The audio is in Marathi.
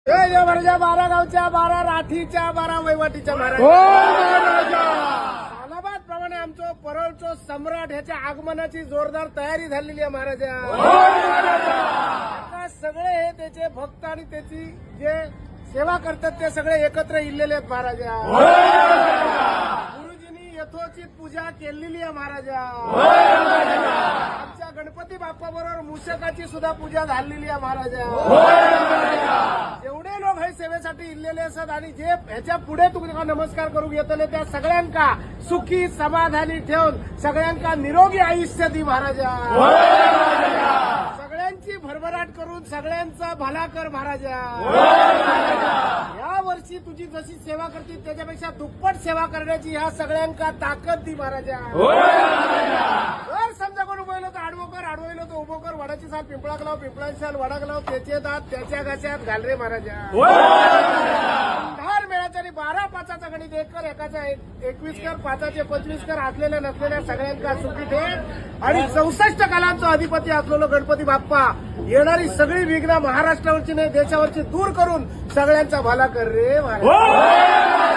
माझ्या 12 गावच्या 12 राठीच्या 12 वैवाटीच्या महाराज अलाहाबाद प्रमाणे आमचं परळचं सम्राट ह्याच्या आगमनाची जोरदार तयारी झालेली आहे महाराजा। आता सगळे हे त्याचे भक्त आणि त्याची जे सेवा करतात ते सगळे एकत्र इल्लेले आहेत महाराजा। गुरुजींनी यथोचित पूजा केलेली आहे महाराजा। आमच्या गणपती बाप्पा बरोबर मूषकाची सुद्धा पूजा झालेली आहे महाराजा। जेवढे लोक हे सेवेसाठी इल्लेले असतात आणि जे ह्याच्या पुढे तुम्हाला नमस्कार करू येतले त्या सगळ्यांका सुखी समाधानी ठेवून सगळ्यांका निरोगी आयुष्य दी महाराजा। सगळ्यांची भरभराट करून सगळ्यांचा भला कर महाराजा। या वर्षी तुझी जशी सेवा करतील त्याच्यापेक्षा दुप्पट सेवा करण्याची ह्या सगळ्यांका ताकद दी महाराजा। जर समजा कोण उभं तर आडवं कर, आडवं तर उभं कर, वडाची साल पिंपळाक लाव, पिंपळाची साल वडाक लाव, त्याचे दात त्याच्या घाशात घाल रे महाराजा। अंधार मेळाच्या आणि 12 पाचाचा गणित 1 कर, एकाचा 21 कर, 5चे 25 कर, असलेल्या नसलेल्या सगळ्यांका सुखी ठेव आणि 64 कालांचा अधिपती असलेला गणपती बाप्पा येणारी सगळी विघ्न महाराष्ट्रावरची नाही देशावरची दूर करून सगळ्यांचा भला कर रे महाराज।